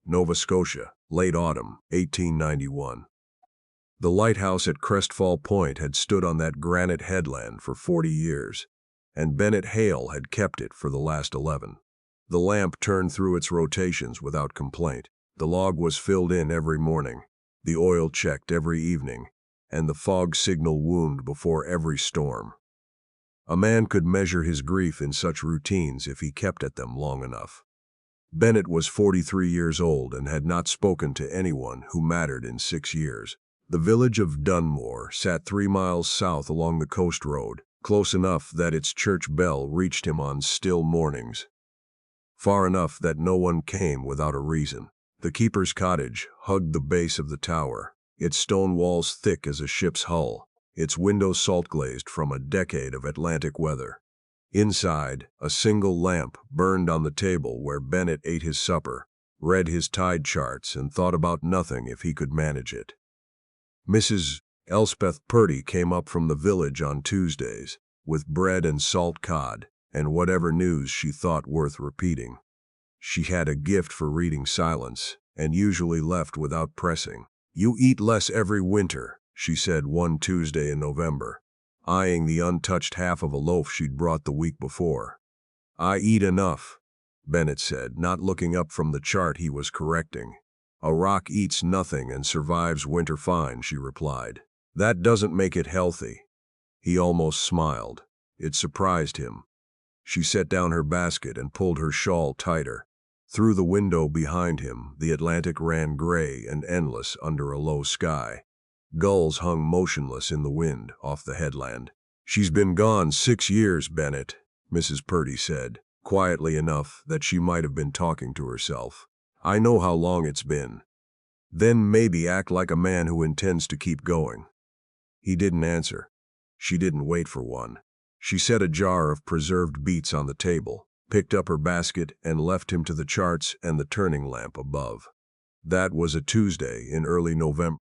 Nova Scotia, late autumn, 1891. The lighthouse at Crestfall Point had stood on that granite headland for 40 years, and Bennett Hale had kept it for the last 11. The lamp turned through its rotations without complaint. The log was filled in every morning, the oil checked every evening, and the fog signal wound before every storm. A man could measure his grief in such routines if he kept at them long enough. Bennett was 43 years old and had not spoken to anyone who mattered in 6 years. The village of Dunmore sat 3 miles south along the coast road, close enough that its church bell reached him on still mornings. Far enough that no one came without a reason. The keeper's cottage hugged the base of the tower, its stone walls thick as a ship's hull, its windows salt-glazed from a decade of Atlantic weather. Inside, a single lamp burned on the table where Bennett ate his supper, read his tide charts, and thought about nothing if he could manage it. Mrs. Elspeth Purdy came up from the village on Tuesdays, with bread and salt cod, and whatever news she thought worth repeating. She had a gift for reading silence, and usually left without pressing. "You eat less every winter," she said one Tuesday in November, eyeing the untouched half of a loaf she'd brought the week before. "I eat enough," Bennett said, not looking up from the chart he was correcting. "A rock eats nothing and survives winter fine," she replied. "That doesn't make it healthy." He almost smiled. It surprised him. She set down her basket and pulled her shawl tighter. Through the window behind him, the Atlantic ran gray and endless under a low sky. Gulls hung motionless in the wind off the headland. "She's been gone 6 years, Bennett," Mrs. Purdy said, quietly enough that she might have been talking to herself. "I know how long it's been." "Then maybe act like a man who intends to keep going." He didn't answer. She didn't wait for one. She set a jar of preserved beets on the table, picked up her basket, and left him to the charts and the turning lamp above. That was a Tuesday in early November.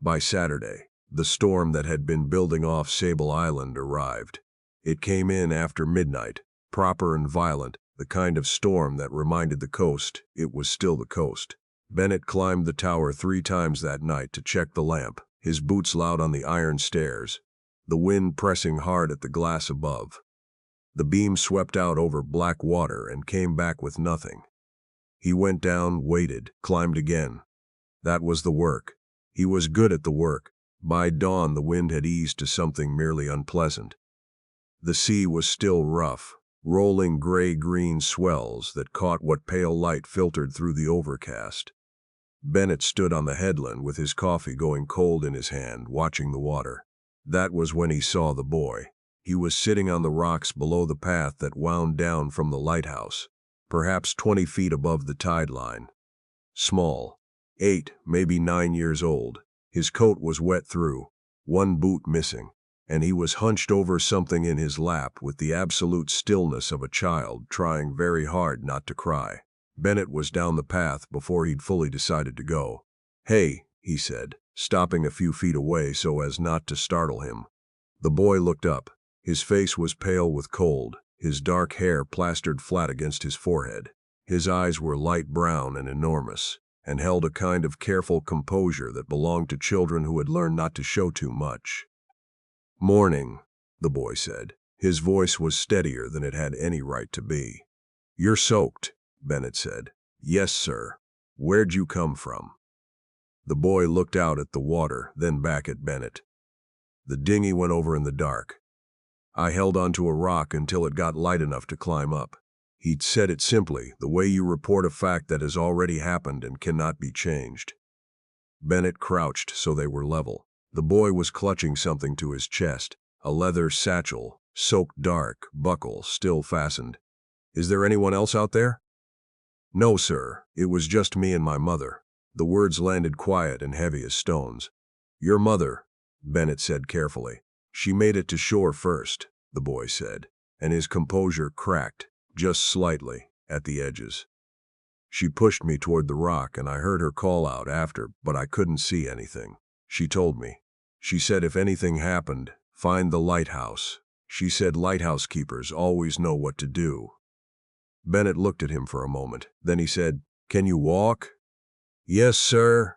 By Saturday, the storm that had been building off Sable Island arrived. It came in after midnight, proper and violent, the kind of storm that reminded the coast it was still the coast. Bennett climbed the tower 3 times that night to check the lamp, his boots loud on the iron stairs, the wind pressing hard at the glass above. The beam swept out over black water and came back with nothing. He went down, waited, climbed again. That was the work. He was good at the work. By dawn the wind had eased to something merely unpleasant. The sea was still rough, rolling gray-green swells that caught what pale light filtered through the overcast. Bennett stood on the headland with his coffee going cold in his hand, watching the water. That was when he saw the boy. He was sitting on the rocks below the path that wound down from the lighthouse, perhaps 20 feet above the tide line. Small, 8, maybe 9 years old. His coat was wet through, one boot missing, and he was hunched over something in his lap with the absolute stillness of a child trying very hard not to cry. Bennett was down the path before he'd fully decided to go. "Hey," he said, stopping a few feet away so as not to startle him. The boy looked up. His face was pale with cold, his dark hair plastered flat against his forehead. His eyes were light brown and enormous, and held a kind of careful composure that belonged to children who had learned not to show too much. "Morning," the boy said. His voice was steadier than it had any right to be. "You're soaked," Bennett said. "Yes, sir. Where'd you come from?" The boy looked out at the water, then back at Bennett. "The dinghy went over in the dark. I held onto a rock until it got light enough to climb up." He'd said it simply, the way you report a fact that has already happened and cannot be changed. Bennett crouched so they were level. The boy was clutching something to his chest, a leather satchel, soaked dark, buckle still fastened. "Is there anyone else out there?" "No, sir. It was just me and my mother." The words landed quiet and heavy as stones. "Your mother," Bennett said carefully. "She made it to shore first," the boy said, and his composure cracked, just slightly, at the edges. "She pushed me toward the rock and I heard her call out after, but I couldn't see anything. She told me. She said if anything happened, find the lighthouse. She said lighthouse keepers always know what to do." Bennett looked at him for a moment. Then he said, "Can you walk?" Yes, sir.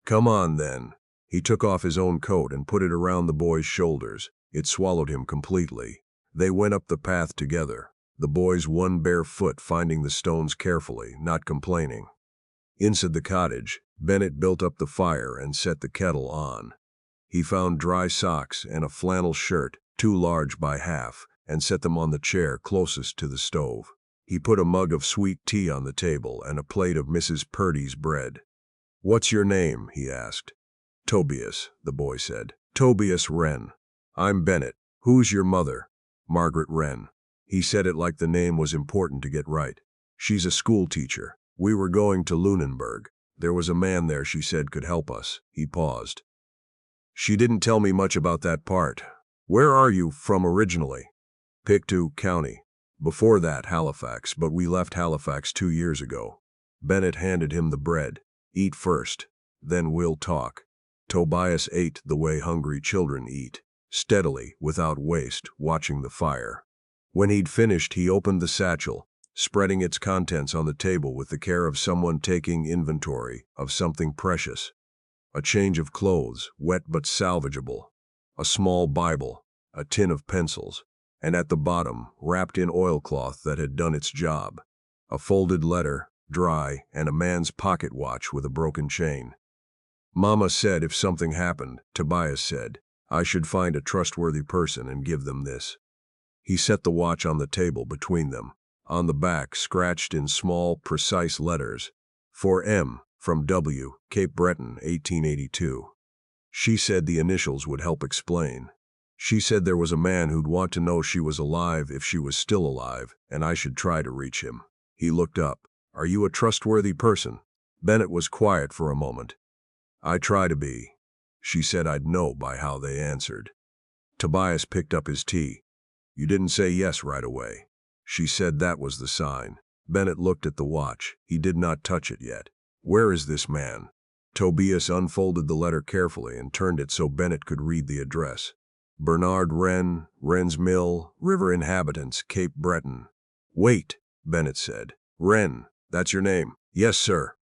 Come on, then. He took off his own coat and put it around the boy's shoulders. It swallowed him completely. They went up the path together, the boy's one bare foot finding the stones carefully, not complaining. Inside the cottage, Bennett built up the fire and set the kettle on. He found dry socks and a flannel shirt, too large by half, and set them on the chair closest to the stove. He put a mug of sweet tea on the table and a plate of Mrs. Purdy's bread. "What's your name?" he asked. "Tobias," the boy said. "Tobias Wren." "I'm Bennett. Who's your mother?" "Margaret Wren." He said it like the name was important to get right. "She's a school teacher. We were going to Lunenburg. There was a man there she said could help us." He paused. "She didn't tell me much about that part. Where are you from originally?" "Pictou County. Before that, Halifax, but we left Halifax 2 years ago." Bennett handed him the bread. "Eat first, then we'll talk." Tobias ate the way hungry children eat, steadily, without waste, watching the fire. When he'd finished, he opened the satchel, spreading its contents on the table with the care of someone taking inventory of something precious. A change of clothes, wet but salvageable, a small Bible, a tin of pencils, and at the bottom, wrapped in oilcloth that had done its job, a folded letter, dry, and a man's pocket watch with a broken chain. "Mama said if something happened," Tobias said, "I should find a trustworthy person and give them this." He set the watch on the table between them. On the back, scratched in small, precise letters, "For M, from W, Cape Breton, 1882. She said the initials would help explain. She said there was a man who'd want to know she was alive if she was still alive, and I should try to reach him. He looked up. "Are you a trustworthy person?" Bennett was quiet for a moment. "I try to be." She said I'd know by how they answered. Tobias picked up his tea. "You didn't say yes right away." She said that was the sign. Bennett looked at the watch. He did not touch it yet. "Where is this man?" Tobias unfolded the letter carefully and turned it so Bennett could read the address. "Bernard Wren, Wren's Mill, River Inhabitants, Cape Breton." "Wait," Bennett said. "Wren, that's your name?" "Yes, sir."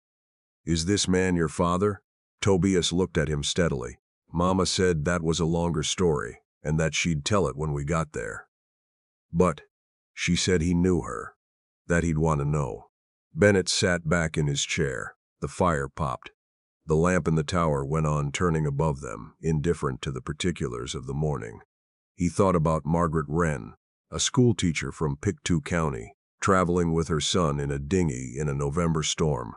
"Is this man your father?" Tobias looked at him steadily. "Mama said that was a longer story, and that she'd tell it when we got there. But she said he knew her, that he'd want to know." Bennett sat back in his chair. The fire popped. The lamp in the tower went on turning above them, indifferent to the particulars of the morning. He thought about Margaret Wren, a schoolteacher from Pictou County, traveling with her son in a dinghy in a November storm.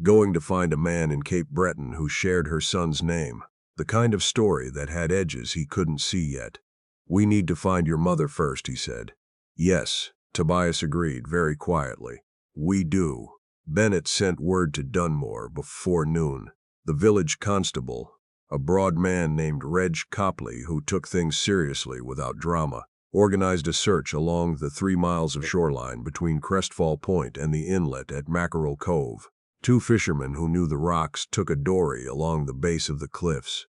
Going to find a man in Cape Breton who shared her son's name, the kind of story that had edges he couldn't see yet. "We need to find your mother first," he said. "Yes," Tobias agreed very quietly. "We do." Bennett sent word to Dunmore before noon. The village constable, a broad man named Reg Copley who took things seriously without drama, organized a search along the 3 miles of shoreline between Crestfall Point and the inlet at Mackerel Cove. 2 fishermen who knew the rocks took a dory along the base of the cliffs.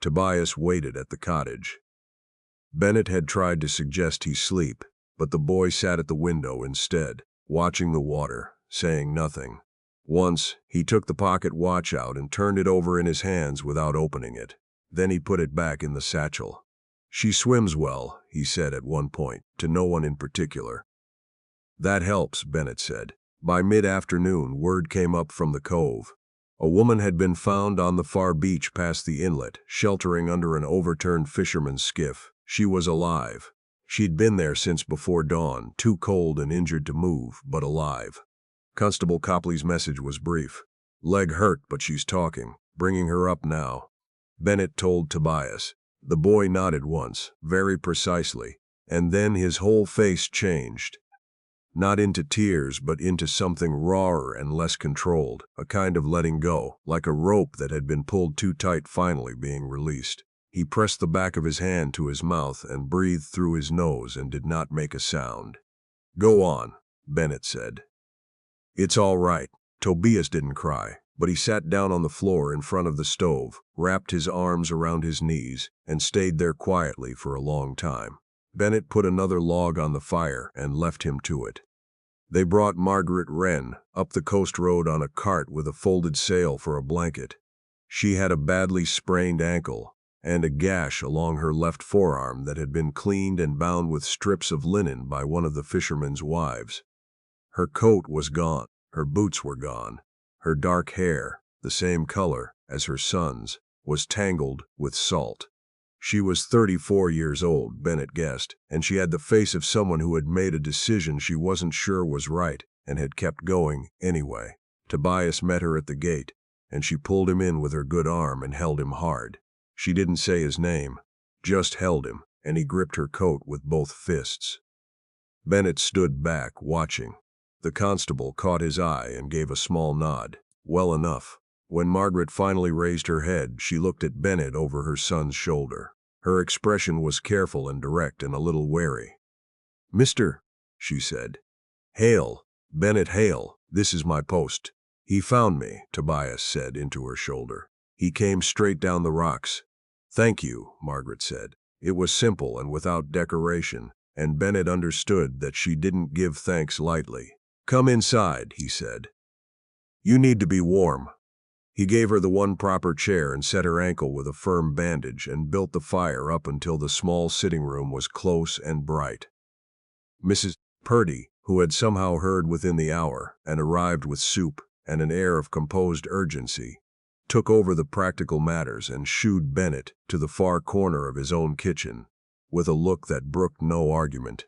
Tobias waited at the cottage. Bennett had tried to suggest he sleep, but the boy sat at the window instead, watching the water, saying nothing. Once, he took the pocket watch out and turned it over in his hands without opening it. Then he put it back in the satchel. "She swims well," he said at one point, to no one in particular. "That helps," Bennett said. By mid-afternoon, word came up from the cove. A woman had been found on the far beach past the inlet, sheltering under an overturned fisherman's skiff. She was alive. She'd been there since before dawn, too cold and injured to move, but alive. Constable Copley's message was brief. "Leg hurt, but she's talking. Bringing her up now." Bennett told Tobias. The boy nodded once, very precisely, and then his whole face changed. Not into tears, but into something rawer and less controlled, a kind of letting go, like a rope that had been pulled too tight finally being released. He pressed the back of his hand to his mouth and breathed through his nose and did not make a sound. "Go on," Bennett said. "It's all right." Tobias didn't cry, but he sat down on the floor in front of the stove, wrapped his arms around his knees, and stayed there quietly for a long time. Bennett put another log on the fire and left him to it. They brought Margaret Wren up the coast road on a cart with a folded sail for a blanket. She had a badly sprained ankle and a gash along her left forearm that had been cleaned and bound with strips of linen by one of the fishermen's wives. Her coat was gone, her boots were gone, her dark hair, the same color as her son's, was tangled with salt. She was 34 years old, Bennett guessed, and she had the face of someone who had made a decision she wasn't sure was right and had kept going anyway. Tobias met her at the gate, and she pulled him in with her good arm and held him hard. She didn't say his name, just held him, and he gripped her coat with both fists. Bennett stood back, watching. The constable caught his eye and gave a small nod. Well enough. When Margaret finally raised her head, she looked at Bennett over her son's shoulder. Her expression was careful and direct and a little wary. "Mr. she said. "Hale, Bennett Hale, this is my post." "He found me," Tobias said into her shoulder. "He came straight down the rocks." "Thank you," Margaret said. It was simple and without decoration, and Bennett understood that she didn't give thanks lightly. "Come inside," he said. "You need to be warm." He gave her the one proper chair and set her ankle with a firm bandage and built the fire up until the small sitting room was close and bright. Mrs. Purdy, who had somehow heard within the hour and arrived with soup and an air of composed urgency, took over the practical matters and shooed Bennett to the far corner of his own kitchen, with a look that brooked no argument.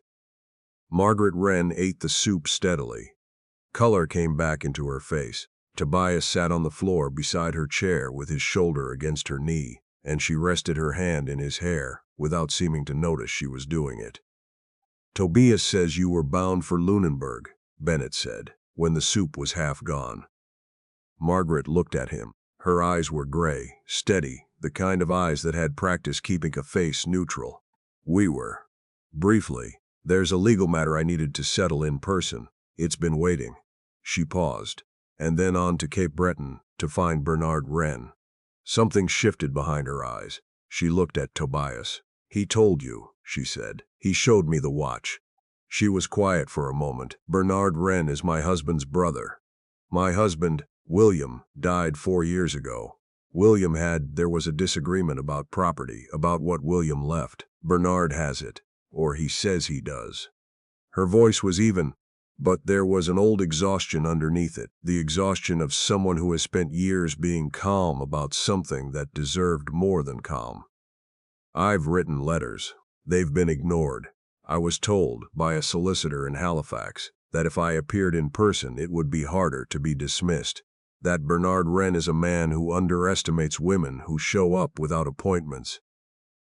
Margaret Wren ate the soup steadily. Color came back into her face. Tobias sat on the floor beside her chair with his shoulder against her knee, and she rested her hand in his hair without seeming to notice she was doing it. "Tobias says you were bound for Lunenburg," Bennett said, when the soup was half gone. Margaret looked at him. Her eyes were gray, steady, the kind of eyes that had practiced keeping a face neutral. "We were. Briefly. There's a legal matter I needed to settle in person. It's been waiting." She paused, and then on to Cape Breton to find Bernard Wren. Something shifted behind her eyes. She looked at Tobias. "He told you," she said. "He showed me the watch." She was quiet for a moment. "Bernard Wren is my husband's brother. My husband, William, died 4 years ago. There was a disagreement about property, about what William left. Bernard has it, or he says he does." Her voice was even, but there was an old exhaustion underneath it, the exhaustion of someone who has spent years being calm about something that deserved more than calm. "I've written letters. They've been ignored. I was told, by a solicitor in Halifax, that if I appeared in person it would be harder to be dismissed. That Bernard Wren is a man who underestimates women who show up without appointments."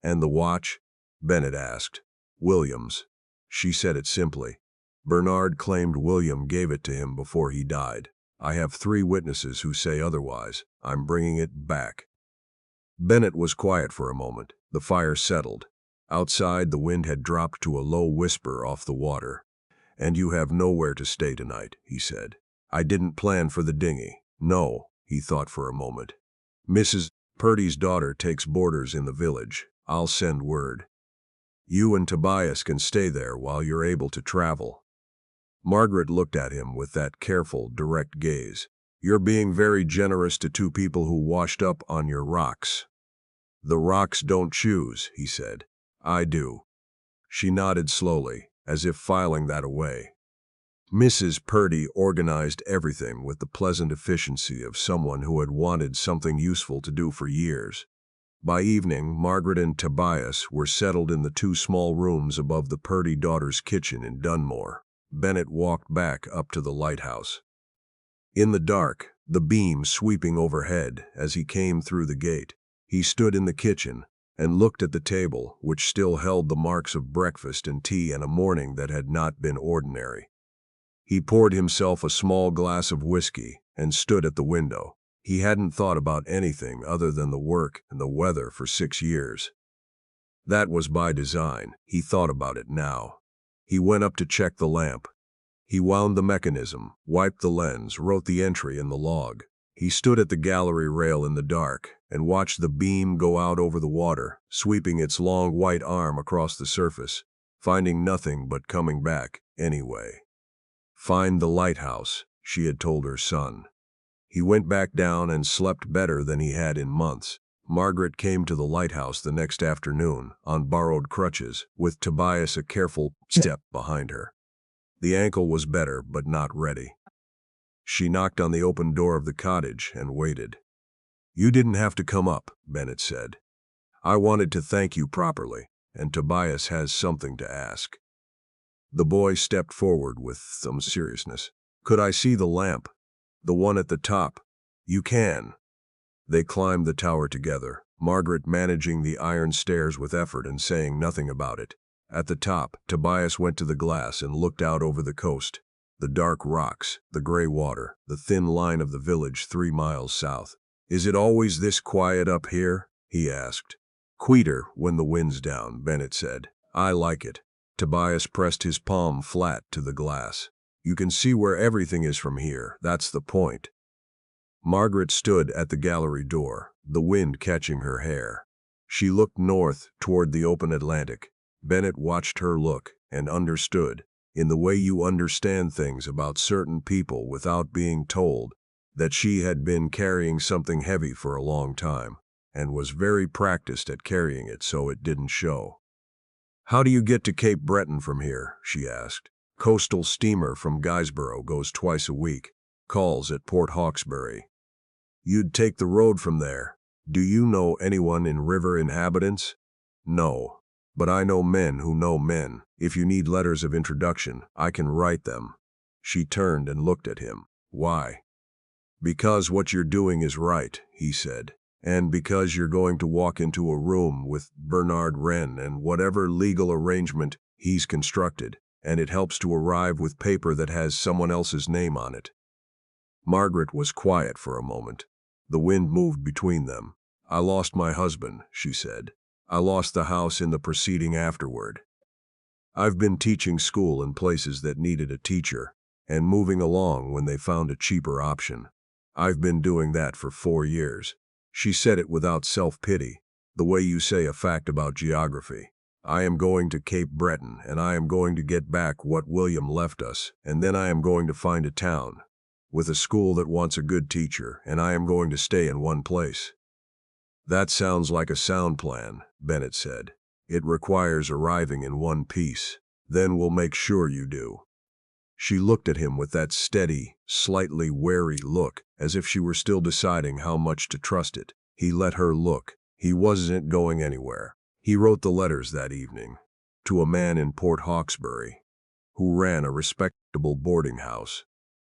"And the watch?" Bennett asked. "William's." She said it simply. "Bernard claimed William gave it to him before he died. I have 3 witnesses who say otherwise. I'm bringing it back." Bennett was quiet for a moment. The fire settled. Outside, the wind had dropped to a low whisper off the water. "And you have nowhere to stay tonight," he said. "I didn't plan for the dinghy." "No," he thought for a moment. "Mrs. Purdy's daughter takes boarders in the village. I'll send word. You and Tobias can stay there while you're able to travel." Margaret looked at him with that careful, direct gaze. "You're being very generous to 2 people who washed up on your rocks." "The rocks don't choose," he said. "I do." She nodded slowly, as if filing that away. Mrs. Purdy organized everything with the pleasant efficiency of someone who had wanted something useful to do for years. By evening, Margaret and Tobias were settled in the 2 small rooms above the Purdy daughters' kitchen in Dunmore. Bennett walked back up to the lighthouse. In the dark, the beam sweeping overhead as he came through the gate, he stood in the kitchen and looked at the table, which still held the marks of breakfast and tea and a morning that had not been ordinary. He poured himself a small glass of whiskey and stood at the window. He hadn't thought about anything other than the work and the weather for 6 years. That was by design. He thought about it now. He went up to check the lamp. He wound the mechanism, wiped the lens, wrote the entry in the log. He stood at the gallery rail in the dark and watched the beam go out over the water, sweeping its long white arm across the surface, finding nothing but coming back anyway. "Find the lighthouse," she had told her son. He went back down and slept better than he had in months. Margaret came to the lighthouse the next afternoon, on borrowed crutches, with Tobias a careful step behind her. The ankle was better, but not ready. She knocked on the open door of the cottage and waited. "You didn't have to come up," Bennett said. "I wanted to thank you properly, and Tobias has something to ask." The boy stepped forward with some seriousness. "Could I see the lamp? The one at the top?" "You can." They climbed the tower together, Margaret managing the iron stairs with effort and saying nothing about it. At the top, Tobias went to the glass and looked out over the coast. The dark rocks, the gray water, the thin line of the village 3 miles south. "Is it always this quiet up here?" he asked. "Quieter when the wind's down," Bennett said. "I like it." Tobias pressed his palm flat to the glass. "You can see where everything is from here, that's the point." Margaret stood at the gallery door, the wind catching her hair. She looked north toward the open Atlantic. Bennett watched her look and understood, in the way you understand things about certain people without being told, that she had been carrying something heavy for a long time, and was very practiced at carrying it so it didn't show. "How do you get to Cape Breton from here?" she asked. "Coastal steamer from Guysborough goes twice a week, calls at Port Hawkesbury. You'd take the road from there. Do you know anyone in river inhabitants?" "No. But I know men who know men. If you need letters of introduction, I can write them." She turned and looked at him. "Why?" "Because what you're doing is right," he said. "And because you're going to walk into a room with Bernard Wren and whatever legal arrangement he's constructed, and it helps to arrive with paper that has someone else's name on it." Margaret was quiet for a moment. The wind moved between them. "I lost my husband," she said. "I lost the house in the proceeding afterward. I've been teaching school in places that needed a teacher, and moving along when they found a cheaper option. I've been doing that for 4 years. She said it without self-pity, the way you say a fact about geography. "I am going to Cape Breton, and I am going to get back what William left us, and then I am going to find a town with a school that wants a good teacher, and I am going to stay in one place." "That sounds like a sound plan," Bennett said. "It requires arriving in one piece. Then we'll make sure you do." She looked at him with that steady, slightly wary look, as if she were still deciding how much to trust it. He let her look. He wasn't going anywhere. He wrote the letters that evening. To a man in Port Hawkesbury, who ran a respectable boarding house,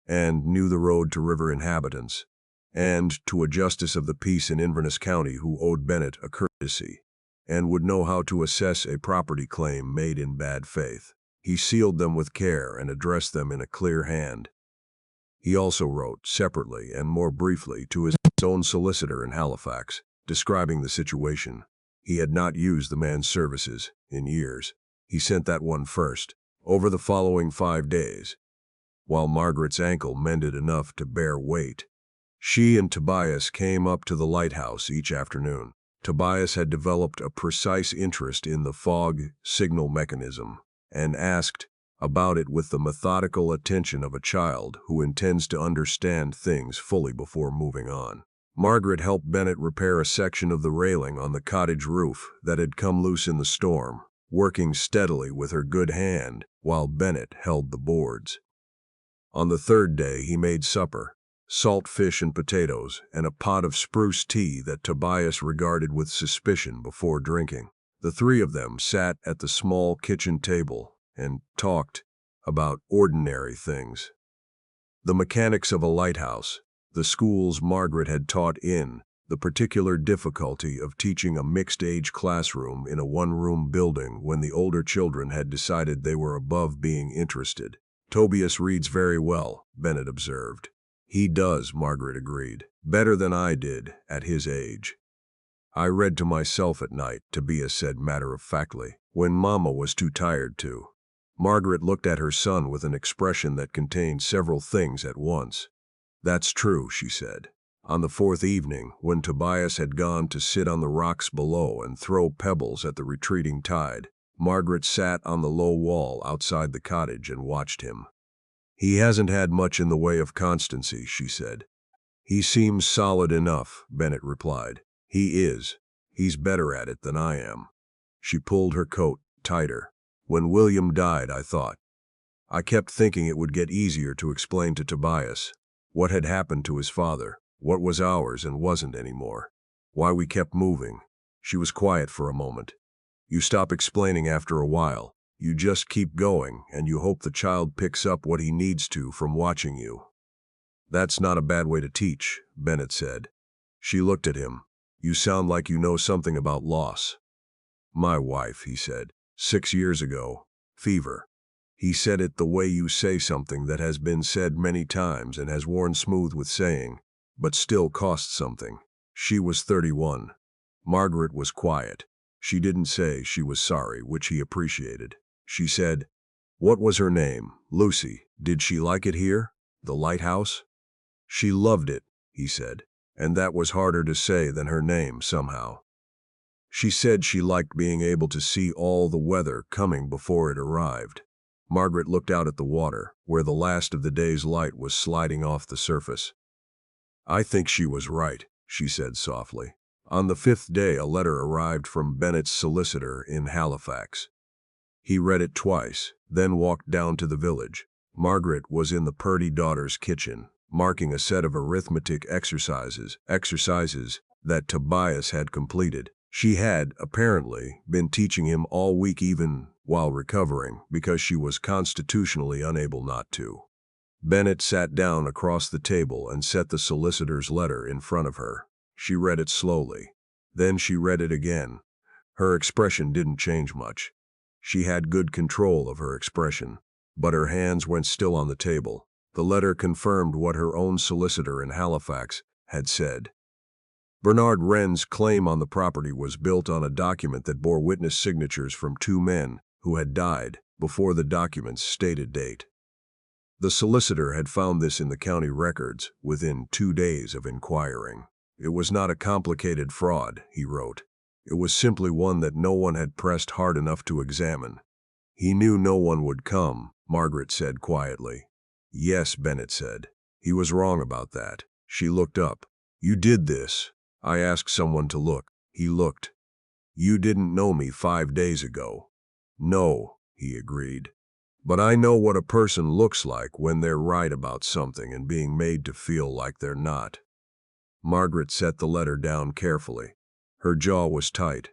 and knew the road to river inhabitants, and to a justice of the peace in Inverness County who owed Bennett a courtesy, and would know how to assess a property claim made in bad faith. He sealed them with care and addressed them in a clear hand. He also wrote, separately and more briefly, to his own solicitor in Halifax, describing the situation. He had not used the man's services in years. He sent that one first, over the following 5 days, while Margaret's ankle mended enough to bear weight. She and Tobias came up to the lighthouse each afternoon. Tobias had developed a precise interest in the fog signal mechanism, and asked about it with the methodical attention of a child who intends to understand things fully before moving on. Margaret helped Bennett repair a section of the railing on the cottage roof that had come loose in the storm, working steadily with her good hand while Bennett held the boards. On the 3rd day he made supper, salt fish and potatoes, and a pot of spruce tea that Tobias regarded with suspicion before drinking. The 3 of them sat at the small kitchen table and talked about ordinary things. The mechanics of a lighthouse, the schools Margaret had taught in, the particular difficulty of teaching a mixed-age classroom in a one-room building when the older children had decided they were above being interested. "Tobias reads very well," Bennett observed. "He does," Margaret agreed. "Better than I did at his age." "I read to myself at night," Tobias said matter-of-factly, "when Mama was too tired to." Margaret looked at her son with an expression that contained several things at once. "That's true," she said. On the 4th evening, when Tobias had gone to sit on the rocks below and throw pebbles at the retreating tide, Margaret sat on the low wall outside the cottage and watched him. He hasn't had much in the way of constancy, she said. He seems solid enough, Bennett replied. He is. He's better at it than I am. She pulled her coat tighter. When William died, I kept thinking it would get easier to explain to Tobias what had happened to his father, what was ours and wasn't anymore, why we kept moving. She was quiet for a moment. You stop explaining after a while. You just keep going, and you hope the child picks up what he needs to from watching you. That's not a bad way to teach, Bennett said. She looked at him. You sound like you know something about loss. My wife, he said, 6 years ago. Fever. He said it the way you say something that has been said many times and has worn smooth with saying, but still costs something. She was 31. Margaret was quiet. She didn't say she was sorry, which he appreciated. She said, "What was her name? Lucy. Did she like it here? The Lighthouse?" "She loved it," he said, and that was harder to say than her name somehow. She said she liked being able to see all the weather coming before it arrived. Margaret looked out at the water, where the last of the day's light was sliding off the surface. "I think she was right," she said softly. On the 5th day, a letter arrived from Bennett's solicitor in Halifax. He read it twice, then walked down to the village. Margaret was in the Purdy daughter's kitchen, marking a set of arithmetic exercises that Tobias had completed. She had, apparently, been teaching him all week even while recovering, because she was constitutionally unable not to. Bennett sat down across the table and set the solicitor's letter in front of her. She read it slowly. Then she read it again. Her expression didn't change much. She had good control of her expression, but her hands went still on the table. The letter confirmed what her own solicitor in Halifax had said. Bernard Wren's claim on the property was built on a document that bore witness signatures from 2 men who had died before the document's stated date. The solicitor had found this in the county records within 2 days of inquiring. It was not a complicated fraud, he wrote. It was simply one that no one had pressed hard enough to examine. He knew no one would come, Margaret said quietly. Yes, Bennett said. He was wrong about that. She looked up. You did this. I asked someone to look. He looked. You didn't know me 5 days ago. No, he agreed. But I know what a person looks like when they're right about something and being made to feel like they're not. Margaret set the letter down carefully. Her jaw was tight.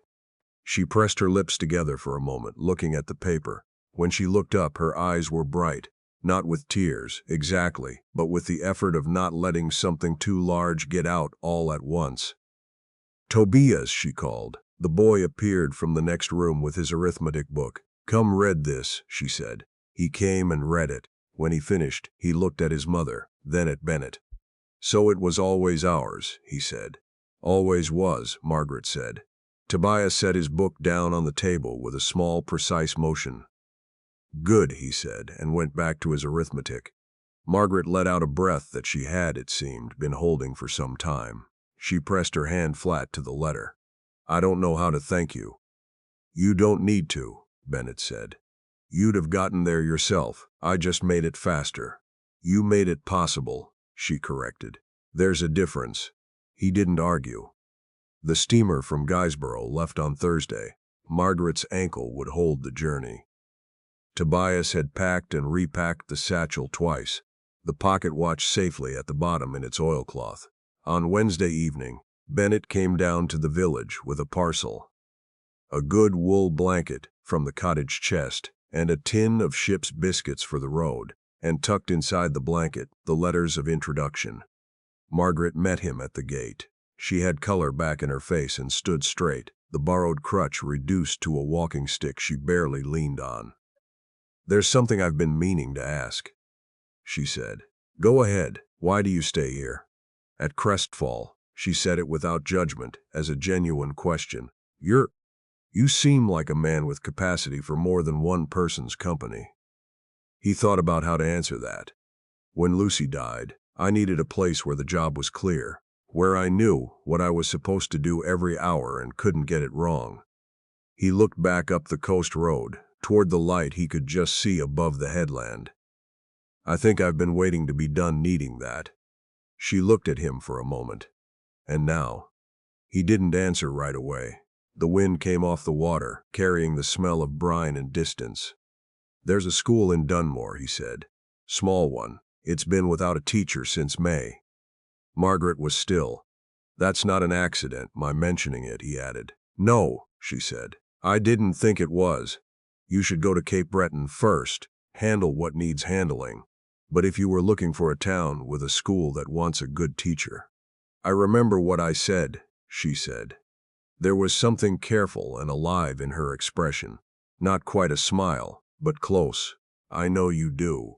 She pressed her lips together for a moment, looking at the paper. When she looked up, her eyes were bright, not with tears, exactly, but with the effort of not letting something too large get out all at once. Tobias, she called. The boy appeared from the next room with his arithmetic book. Come read this, she said. He came and read it. When he finished, he looked at his mother, then at Bennett. So it was always ours, he said. Always was, Margaret said. Tobias set his book down on the table with a small, precise motion. Good, he said, and went back to his arithmetic. Margaret let out a breath that she had, it seemed, been holding for some time. She pressed her hand flat to the letter. I don't know how to thank you. You don't need to, Bennett said. You'd have gotten there yourself. I just made it faster. You made it possible, she corrected. There's a difference. He didn't argue. The steamer from Guysborough left on Thursday. Margaret's ankle would hold the journey. Tobias had packed and repacked the satchel twice, the pocket watch safely at the bottom in its oilcloth. On Wednesday evening, Bennett came down to the village with a parcel. A good wool blanket from the cottage chest, and a tin of ship's biscuits for the road, and tucked inside the blanket, the letters of introduction. Margaret met him at the gate. She had color back in her face and stood straight, the borrowed crutch reduced to a walking stick she barely leaned on. There's something I've been meaning to ask, she said. Go ahead. Why do you stay here? At Crestfall, she said it without judgment, as a genuine question. You seem like a man with capacity for more than one person's company. He thought about how to answer that. When Lucy died, I needed a place where the job was clear, where I knew what I was supposed to do every hour and couldn't get it wrong. He looked back up the coast road, toward the light he could just see above the headland. I think I've been waiting to be done needing that." She looked at him for a moment. "And now?" He didn't answer right away. The wind came off the water, carrying the smell of brine and distance. "There's a school in Dunmore," he said. "Small one. It's been without a teacher since May." Margaret was still. "That's not an accident, my mentioning it," he added. "No," she said. "I didn't think it was. You should go to Cape Breton first, handle what needs handling. But if you were looking for a town with a school that wants a good teacher—" "I remember what I said," she said. There was something careful and alive in her expression. Not quite a smile, but close. "I know you do."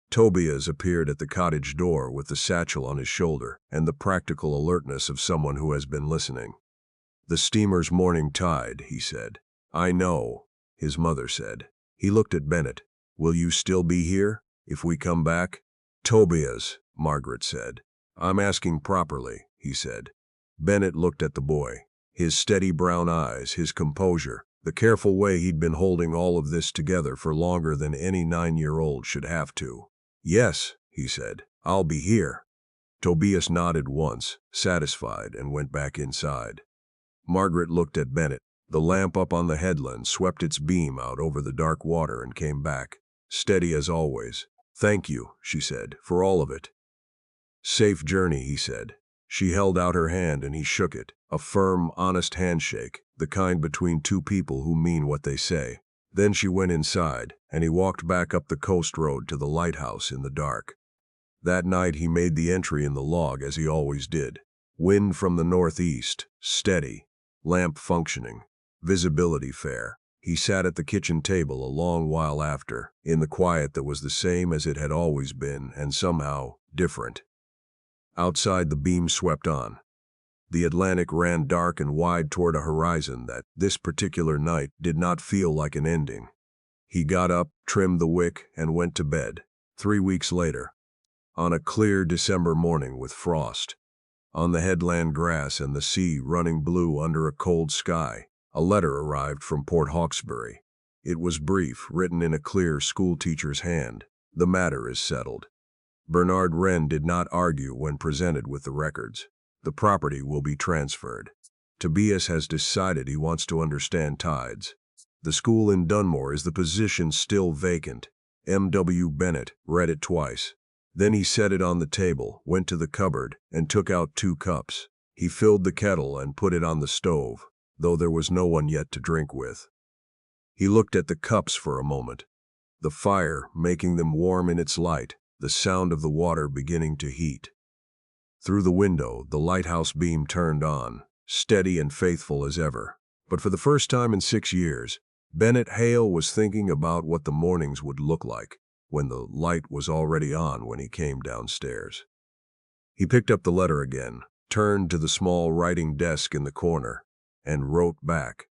Tobias appeared at the cottage door with the satchel on his shoulder and the practical alertness of someone who has been listening. "The steamer's morning tide," he said. "I know," his mother said. He looked at Bennett. "Will you still be here, if we come back?" "Tobias," Margaret said. "I'm asking properly," he said. Bennett looked at the boy. His steady brown eyes, his composure, the careful way he'd been holding all of this together for longer than any 9-year-old should have to. "Yes," he said, "I'll be here." Tobias nodded once, satisfied, and went back inside. Margaret looked at Bennett. The lamp up on the headland swept its beam out over the dark water and came back, steady as always. "Thank you," she said, "for all of it." "Safe journey," he said. She held out her hand and he shook it, a firm, honest handshake, the kind between two people who mean what they say. Then she went inside, and he walked back up the coast road to the lighthouse in the dark. That night he made the entry in the log as he always did. Wind from the northeast, steady, lamp functioning, visibility fair. He sat at the kitchen table a long while after, in the quiet that was the same as it had always been, and somehow different. Outside the beam swept on. The Atlantic ran dark and wide toward a horizon that, this particular night, did not feel like an ending. He got up, trimmed the wick, and went to bed. 3 weeks later, on a clear December morning with frost, on the headland grass and the sea running blue under a cold sky, a letter arrived from Port Hawkesbury. It was brief, written in a clear schoolteacher's hand. "The matter is settled." Bernard Wren did not argue when presented with the records. "The property will be transferred. Tobias has decided he wants to understand tides. The school in Dunmore is the position still vacant." M.W. Bennett read it twice. Then he set it on the table, went to the cupboard, and took out 2 cups. He filled the kettle and put it on the stove, though there was no one yet to drink with. He looked at the cups for a moment, the fire making them warm in its light, the sound of the water beginning to heat. Through the window, the lighthouse beam turned on, steady and faithful as ever. But for the first time in 6 years, Bennett Hale was thinking about what the mornings would look like when the light was already on when he came downstairs. He picked up the letter again, turned to the small writing desk in the corner, and wrote back.